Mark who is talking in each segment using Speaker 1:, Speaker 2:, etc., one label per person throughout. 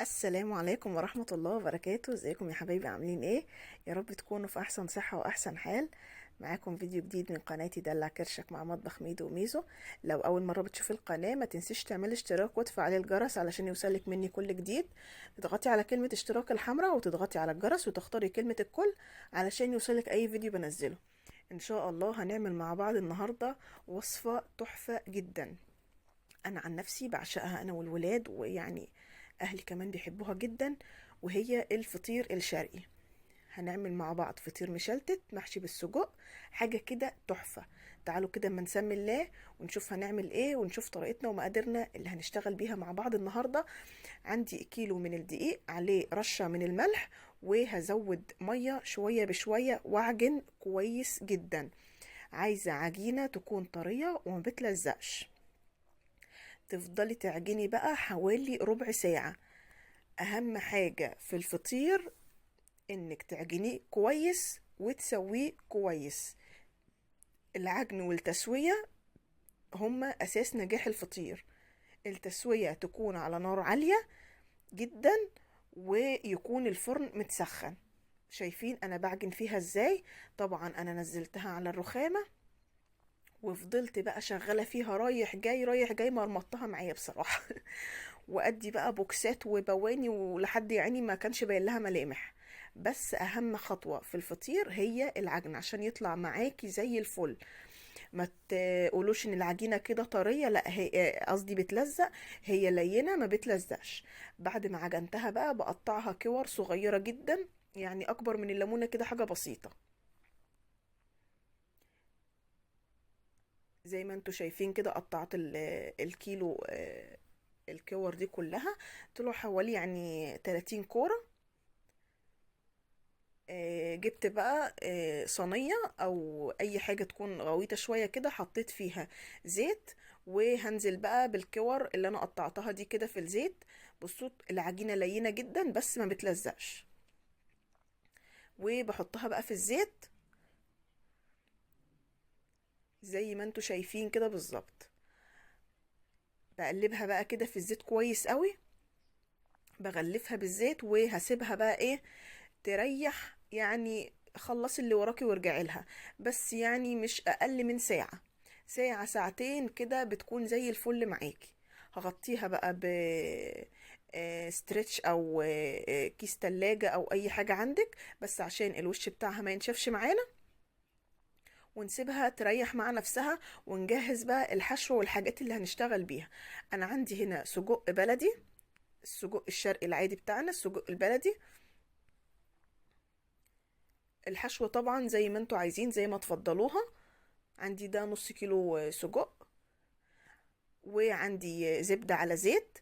Speaker 1: السلام عليكم ورحمة الله وبركاته. ازيكم يا حبايبي؟ عاملين ايه؟ يا رب تكونوا في احسن صحة واحسن حال. معاكم فيديو جديد من قناتي دلع كرشك مع مطبخ ميدو وميزو. لو اول مرة بتشوفي القناة ما تنسيش تعملي اشتراك وتفعلي الجرس علشان يوصلك مني كل جديد. تضغطي على كلمة اشتراك الحمراء وتضغطي على الجرس وتختاري كلمة الكل علشان يوصلك اي فيديو بنزله. ان شاء الله هنعمل مع بعض النهاردة وصفة تحفة جدا. انا عن نفسي بعشقها انا والولاد، ويعني اهلي كمان بيحبوها جدا، وهي الفطير الشرقي. هنعمل مع بعض فطير مشلتت محشي بالسجق، حاجة كده تحفة. تعالوا كده اما نسمي الله ونشوف هنعمل ايه ونشوف طريقتنا ومقاديرنا اللي هنشتغل بيها مع بعض النهاردة. عندي كيلو من الدقيق، عليه رشة من الملح، وهزود مية شوية بشوية واعجن كويس جدا. عايزة عجينة تكون طرية وما بتلزقش. تفضلي تعجني بقى حوالي ربع ساعة. اهم حاجة في الفطير انك تعجنيه كويس وتسويه كويس. العجن والتسوية هما اساس نجاح الفطير. التسوية تكون على نار عالية جدا، ويكون الفرن متسخن. شايفين انا بعجن فيها ازاي؟ طبعا انا نزلتها على الرخامة وفضلت بقى شغالة فيها رايح جاي رايح جاي، مرمطتها معايا بصراحة. وادي بقى بوكسات وبواني ولحد يعني ما كانش باين لها ملامح. بس اهم خطوة في الفطير هي العجن عشان يطلع معاكي زي الفل. ما تقولوش ان العجينة كده طرية، لا هي قصدي بتلزق. هي لينة ما بتلزقش. بعد ما عجنتها بقى بقطعها كور صغيرة جدا، يعني اكبر من الليمونة كده، حاجة بسيطة. زي ما انتوا شايفين كده قطعت الكيلو، الكور دي كلها طلعوا حوالي يعني 30 كورة. جبت بقى صينية او اي حاجة تكون غويطة شوية كده، حطيت فيها زيت، وهنزل بقى بالكور اللي انا قطعتها دي كده في الزيت. بصوا العجينة لينة جدا بس ما بتلزقش. وبحطها بقى في الزيت زي ما انتوا شايفين كده بالظبط. بقلبها بقى كده في الزيت كويس قوي، بغلفها بالزيت وهسيبها بقى ايه تريح. يعني خلصي اللي وراكي وارجعي لها، بس يعني مش اقل من ساعة. ساعة ساعتين كده بتكون زي الفل معاكي. هغطيها بقى ب ستريتش او كيس تلاجة او اي حاجة عندك، بس عشان الوش بتاعها ما ينشفش معانا. ونسيبها تريح مع نفسها، ونجهز بقى الحشو والحاجات اللي هنشتغل بيها. انا عندي هنا سجق بلدي، السجق الشرقي العادي بتاعنا، السجق البلدي. الحشوة طبعا زي ما انتوا عايزين زي ما تفضلوها. عندي ده نص كيلو سجق، وعندي زبدة على زيت.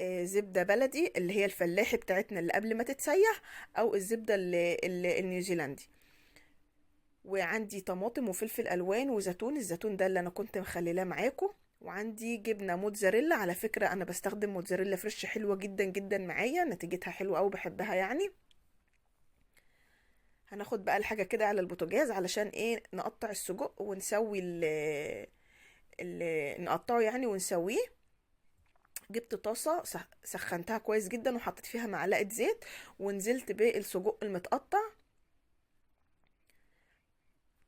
Speaker 1: زبدة بلدي اللي هي الفلاحي بتاعتنا اللي قبل ما تتسيح، او الزبدة النيوزيلندي. وعندي طماطم وفلفل الوان وزيتون، الزيتون ده اللي انا كنت مخليلاه معاكم. وعندي جبنة موتزاريلا، على فكرة انا بستخدم موتزاريلا فريش حلوة جدا جدا معايا، نتيجتها حلوة اوي بحبها يعني. هناخد بقى الحاجة كده على البوتاجاز علشان ايه نقطع السجق ونسوي نقطعه يعني ونسويه. جبت طاسة سخنتها كويس جدا وحطيت فيها معلقة زيت، ونزلت بالسجق المتقطع.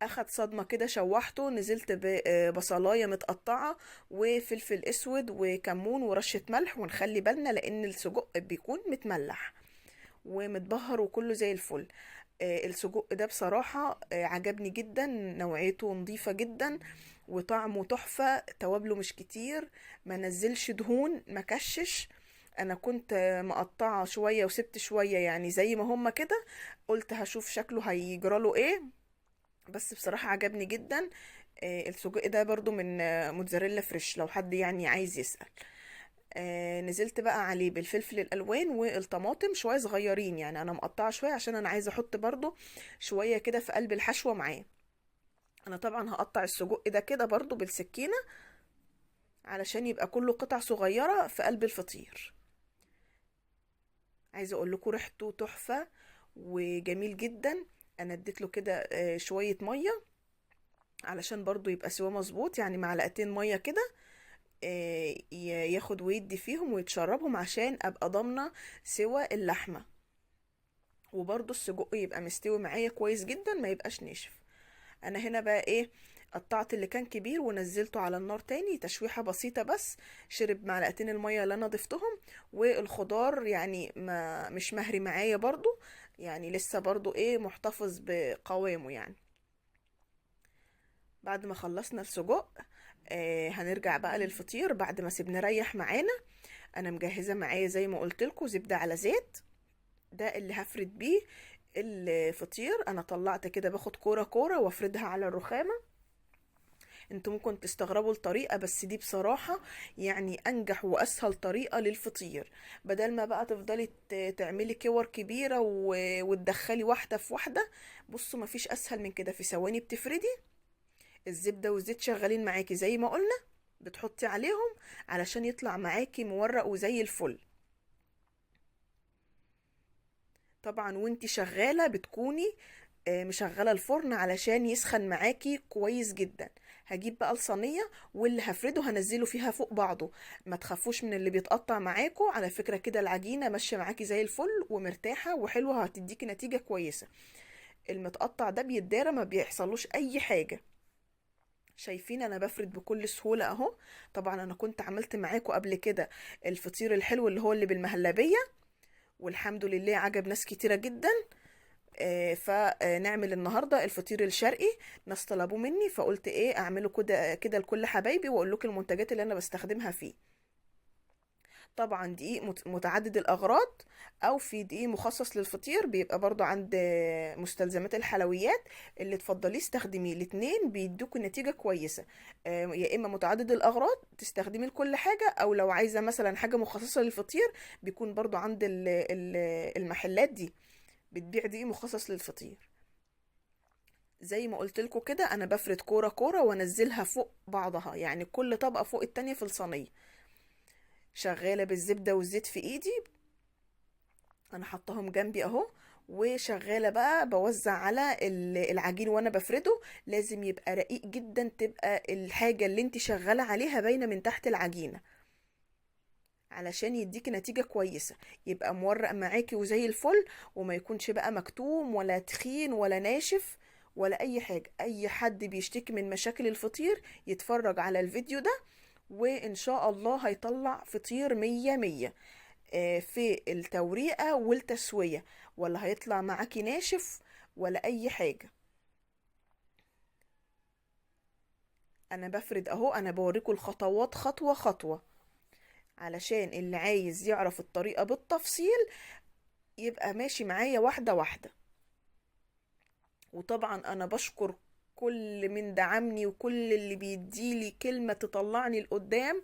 Speaker 1: اخد صدمة كده شوحته، نزلت ببصلاية متقطعة وفلفل اسود وكمون ورشة ملح. ونخلي بالنا لان السجق بيكون متملح ومتبهر وكله زي الفل. السجق ده بصراحة عجبني جدا، نوعيته نظيفة جدا وطعمه تحفة، توابله مش كتير، ما نزلش دهون، ما كشش. انا كنت مقطعة شوية وسبت شوية يعني زي ما هما كده، قلت هشوف شكله هيجراله ايه. بس بصراحة عجبني جدا. السجق ده برضو من موتزاريلا فريش لو حد يعني عايز يسأل. نزلت بقى عليه بالفلفل الالوان والطماطم شويه صغيرين، يعني انا مقطعه شويه عشان انا عايزه احط برضو شويه كده في قلب الحشوه معاه. انا طبعا هقطع السجق ده كده برضو بالسكينه علشان يبقى كله قطع صغيره في قلب الفطير. عايزه اقول لكم ريحته تحفه وجميل جدا. انا اديت له كده شويه ميه علشان برضو يبقى سوا مظبوط، يعني معلقتين ميه كده. ياخد ويدي فيهم ويتشربهم عشان ابقى ضامنة سوى اللحمة. وبرضو السجق يبقى مستوي معايا كويس جدا، ما يبقاش ناشف. انا هنا بقى ايه، قطعت اللي كان كبير ونزلته على النار تاني تشويحة بسيطة بس، شرب معلقتين المية اللي انا ضفتهم. والخضار يعني ما مش مهري معايا برضو، يعني لسه برضو ايه محتفظ بقوامه يعني. بعد ما خلصنا السجق، هنرجع بقى للفطير بعد ما سيبناه ريح معانا. انا مجهزة معايا زي ما قلت لكم زبدة على زيت، ده اللي هفرد بيه الفطير. انا طلعت كده باخد كورة كورة وافردها على الرخامة. انتوا ممكن تستغربوا الطريقة، بس دي بصراحة يعني انجح واسهل طريقة للفطير. بدل ما بقى تفضلي تعملي كور كبيرة وتدخلي واحدة في واحدة. بصوا مفيش اسهل من كده، في ثواني بتفردي. الزبدة والزيت شغالين معاكي زي ما قلنا، بتحطي عليهم علشان يطلع معاكي مورق وزي الفل. طبعا وانتي شغالة بتكوني مشغلة الفرن علشان يسخن معاكي كويس جدا. هجيب بقى الصينية واللي هفرده هنزله فيها فوق بعضه. ما تخافوش من اللي بيتقطع معاكو، على فكرة كده العجينة ماشية معاكي زي الفل ومرتاحة وحلوة، هتديكي نتيجة كويسة. المتقطع ده بيتدارى ما بيحصلوش اي حاجة. شايفين انا بفرد بكل سهولة اهو. طبعا انا كنت عملت معاكو قبل كده الفطير الحلو اللي هو اللي بالمهلبية، والحمد لله عجب ناس كتيرة جدا. فنعمل النهارده الفطير الشرقي. ناس طلبوه مني فقلت ايه اعمله كده كده لكل حبايبي، واقول لكم المنتجات اللي انا بستخدمها فيه. طبعا دقيق متعدد الاغراض، او في دقيق مخصص للفطير بيبقى برضو عند مستلزمات الحلويات اللي تفضليه استخدميه. الاتنين بيدوكوا نتيجة كويسة. يا اما متعدد الاغراض تستخدمي لكل حاجة، او لو عايزة مثلا حاجة مخصصة للفطير بيكون برضو عند المحلات دي بتبيع دقيق مخصص للفطير. زي ما قلت لكم كده انا بفرد كوره كوره وانزلها فوق بعضها، يعني كل طبقه فوق التانية في الصينيه. شغاله بالزبده والزيت في ايدي، انا حطاهم جنبي اهو. وشغاله بقى بوزع على العجين وانا بفرده. لازم يبقى رقيق جدا، تبقى الحاجه اللي انت شغاله عليها باينه من تحت العجينه علشان يديكي نتيجه كويسه. يبقى مورق معاكي وزي الفل، وما يكونش بقى مكتوم ولا تخين ولا ناشف ولا اي حاجه. اي حد بيشتكي من مشاكل الفطير يتفرج على الفيديو ده، وان شاء الله هيطلع فطير مية مية في التوريقه والتسويه، ولا هيطلع معاكي ناشف ولا اي حاجه. انا بفرد اهو، انا بوريكم الخطوات خطوه خطوه علشان اللي عايز يعرف الطريقه بالتفصيل يبقى ماشي معايا واحده واحده. وطبعا انا بشكر كل من دعمني وكل اللي بيديلي كلمة تطلعني لقدام.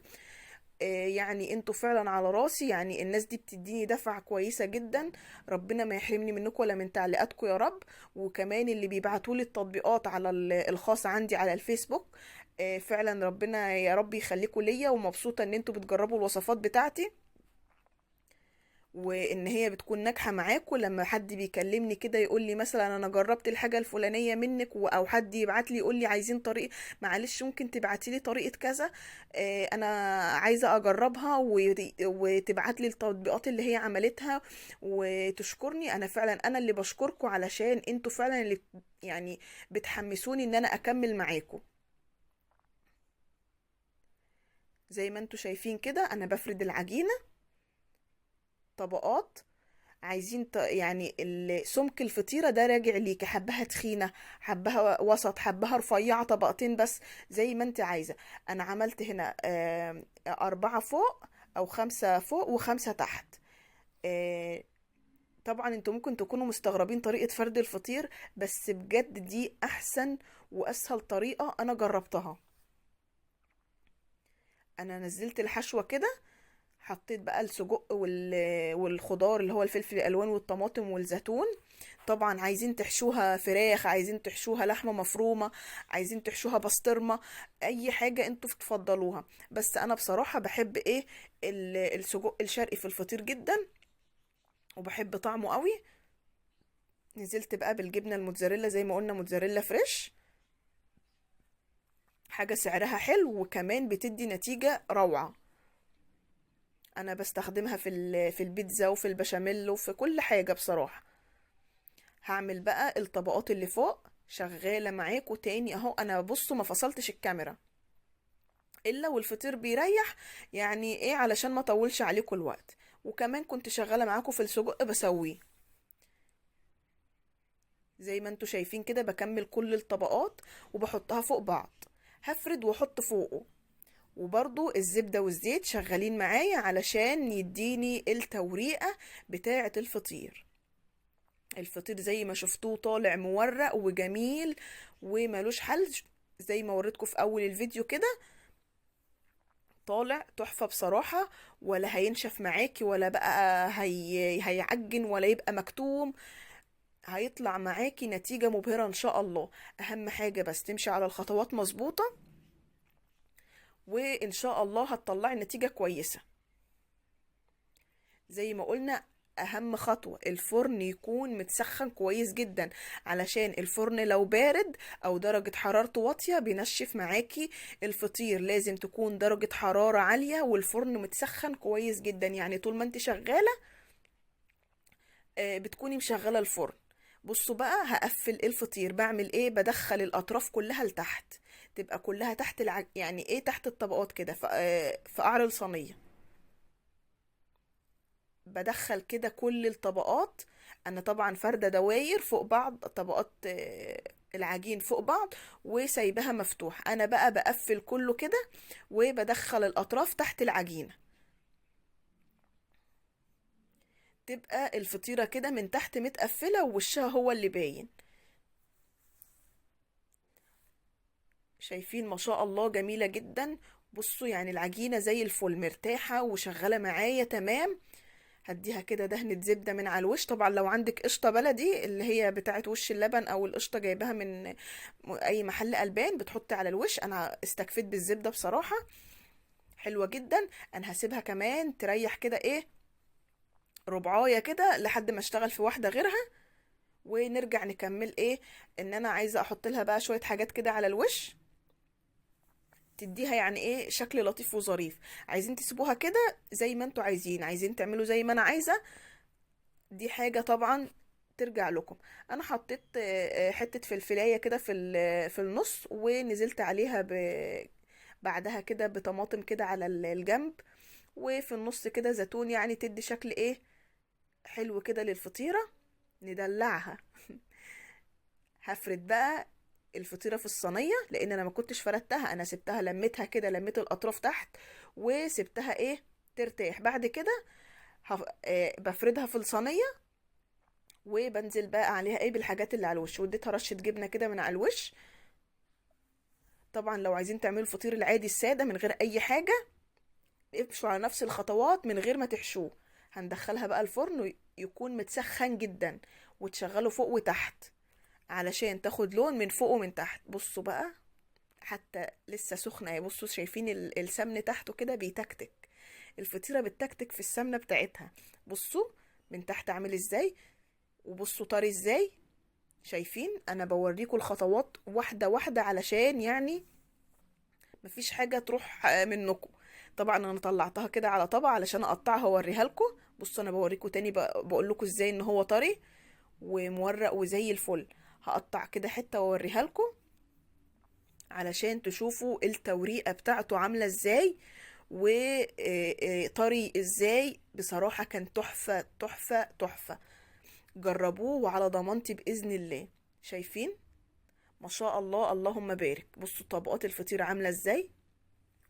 Speaker 1: يعني انتوا فعلا على راسي، يعني الناس دي بتديني دفعة كويسة جدا. ربنا ما يحرمني منكم ولا من تعليقاتكم يا رب. وكمان اللي بيبعتولي التطبيقات على الخاص عندي على الفيسبوك، فعلا ربنا يا رب يخليكم ليا، ومبسوطة ان انتوا بتجربوا الوصفات بتاعتي، وان هي بتكون ناجحه معاكوا. لما حد بيكلمني كده يقول لي مثلا انا جربت الحاجه الفلانيه منك، او حد يبعت لي يقول لي عايزين طريقه، معلش ممكن تبعتي لي طريقه كذا، انا عايزه اجربها، وتبعت لي التطبيقات اللي هي عملتها وتشكرني. انا فعلا انا اللي بشكركم علشان انتوا فعلا اللي يعني بتحمسوني ان انا اكمل معاكم. زي ما انتوا شايفين كده انا بفرد العجينه طبقات. عايزين يعني سمك الفطيرة ده راجع ليكي، حبها تخينة، حبها وسط، حبها رفيعة طبقتين بس، زي ما انت عايزة. انا عملت هنا 4 فوق او 5 فوق و5 تحت. آه، طبعا انتوا ممكن تكونوا مستغربين طريقة فرد الفطير، بس بجد دي احسن واسهل طريقة انا جربتها. انا نزلت الحشوة كده، حطيت بقى السجق والخضار اللي هو الفلفل الالوان والطماطم والزيتون. طبعا عايزين تحشوها فراخ، عايزين تحشوها لحمة مفرومة، عايزين تحشوها بسطرمة، اي حاجة انتوا تفضلوها. بس انا بصراحة بحب ايه السجق الشرقي في الفطير جدا، وبحب طعمه قوي. نزلت بقى بالجبنة الموتزاريلا زي ما قلنا، موتزاريلا فريش. حاجة سعرها حلو وكمان بتدي نتيجة روعة. انا بستخدمها في البيتزا وفي البشاميل وفي كل حاجة بصراحة. هعمل بقى الطبقات اللي فوق شغالة معاكم تاني اهو. انا بصوا ما فصلتش الكاميرا الا والفطير بيريح، يعني ايه علشان ما اطولش عليكم الوقت. وكمان كنت شغالة معاكم في السجق بسويه زي ما انتوا شايفين كده. بكمل كل الطبقات وبحطها فوق بعض، هفرد واحط فوقه. وبرضو الزبدة والزيت شغالين معايا علشان يديني التوريقة بتاعة الفطير. الفطير زي ما شفتوه طالع مورق وجميل وملوش حل، زي ما وريتكم في اول الفيديو كده. طالع تحفة بصراحة، ولا هينشف معاكي ولا بقى هيعجن ولا يبقى مكتوم. هيطلع معاكي نتيجة مبهرة ان شاء الله. اهم حاجة بس تمشي على الخطوات مظبوطة، وان شاء الله هتطلعي نتيجة كويسة. زي ما قلنا اهم خطوة الفرن يكون متسخن كويس جدا، علشان الفرن لو بارد او درجة حرارته واطية بينشف معاكي الفطير. لازم تكون درجة حرارة عالية والفرن متسخن كويس جدا، يعني طول ما انت شغالة بتكوني مشغلة الفرن. بصوا بقى هقفل الفطير بعمل ايه، بدخل الاطراف كلها لتحت، تبقى كلها تحت يعني ايه تحت الطبقات كده في قعر الصينية. بدخل كده كل الطبقات. انا طبعا فردة دواير فوق بعض، طبقات العجين فوق بعض وسايبها مفتوح. انا بقى بقفل كله كده وبدخل الاطراف تحت العجينة، تبقى الفطيرة كده من تحت متقفلة ووشها هو اللي باين. شايفين ما شاء الله جميلة جدا. بصوا يعني العجينة زي الفل مرتاحة وشغالة معايا تمام. هديها كده دهنة زبدة من على الوش. طبعا لو عندك قشطة بلدي اللي هي بتاعت وش اللبن او القشطة جايباها من اي محل البان بتحطي على الوش. انا استكفيت بالزبدة بصراحة، حلوة جدا. انا هسيبها كمان تريح كده ايه ربعاية كده لحد ما اشتغل في واحدة غيرها، ونرجع نكمل ايه. ان انا عايزة احط لها بقى شوية حاجات كده على الوش تديها يعني ايه شكل لطيف وظريف. عايزين تسيبوها كده زي ما انتوا عايزين، عايزين تعملوا زي ما انا عايزة، دي حاجة طبعا ترجع لكم. انا حطيت حتة فلفلاية كده في النص، ونزلت عليها بعدها كده بطماطم كده على الجنب، وفي النص كده زيتون يعني تدي شكل ايه حلو كده للفطيرة. ندلعها. هفرد بقى الفطيرة في الصينية، لان انا ما كنتش فردتها، انا سبتها لميتها كده، لميت الاطراف تحت وسبتها ايه ترتاح. بعد كده بفردها في الصينية، وبنزل بقى عليها ايه بالحاجات اللي على الوش، واديتها رشة جبنة كده من على الوش. طبعا لو عايزين تعملوا الفطير العادي السادة من غير اي حاجة، امشوا على نفس الخطوات من غير ما تحشوه. هندخلها بقى الفرن يكون متسخن جدا، وتشغله فوق وتحت علشان تاخد لون من فوق ومن تحت. بصوا بقى حتى لسه سخنة، بصوا شايفين السمن تحته كده بيتكتك. الفطيرة بتتكتك في السمنة بتاعتها. بصوا من تحت عامل ازاي، وبصوا طري ازاي. شايفين انا بوريكم الخطوات واحدة واحدة علشان يعني مفيش حاجة تروح منكم. طبعا انا طلعتها كده على طبق علشان اقطعها واوريها لكم. بصوا انا بوريكم تاني بقول لكم ازاي ان هو طري ومورق وزي الفل. هقطع كده حتة واوريها لكم علشان تشوفوا التوريقة بتاعته عاملة ازاي وطري ازاي. بصراحة كان تحفة تحفة تحفة. جربوه وعلى ضمانتي بإذن الله. شايفين ما شاء الله اللهم بارك. بصوا طبقات الفطيرة عاملة ازاي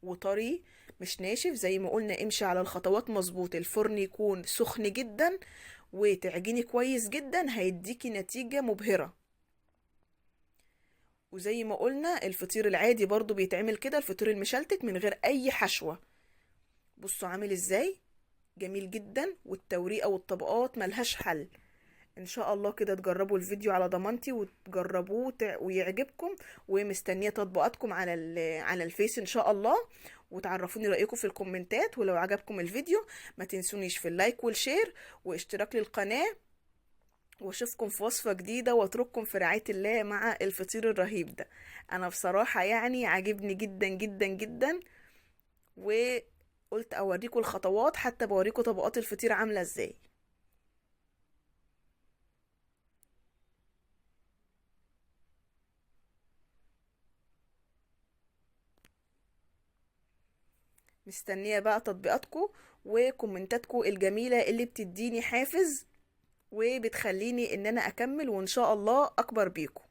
Speaker 1: وطري مش ناشف. زي ما قلنا امشي على الخطوات مظبوط، الفرن يكون سخن جدا وتعجني كويس جدا، هيديكي نتيجة مبهرة. وزي ما قلنا الفطير العادي برضو بيتعمل كده، الفطير المشلتت من غير اي حشوة. بصوا عامل ازاي جميل جدا، والتوريقة والطبقات ملهاش حل. ان شاء الله كده تجربوا الفيديو على ضمانتي وتجربوه ويعجبكم. ومستنية تطبيقاتكم على الفيس ان شاء الله، وتعرفوني رأيكم في الكومنتات. ولو عجبكم الفيديو ما تنسونيش في اللايك والشير واشتراك للقناة، واشوفكم في وصفة جديدة، واترككم في رعاية الله مع الفطير الرهيب ده. انا بصراحة يعني عاجبني جدا جدا جدا، وقلت اوريكم الخطوات، حتى بوريكم طبقات الفطير عاملة ازاي. مستنية بقى تطبيقاتكم وكومنتاتكم الجميلة اللي بتديني حافز، وبتخليني ان انا اكمل، وان شاء الله اكبر بيكم.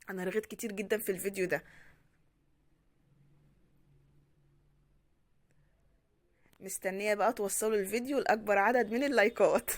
Speaker 1: انا رغيت كتير جدا في الفيديو ده. مستنية بقى توصلوا الفيديو لأكبر عدد من اللايكات.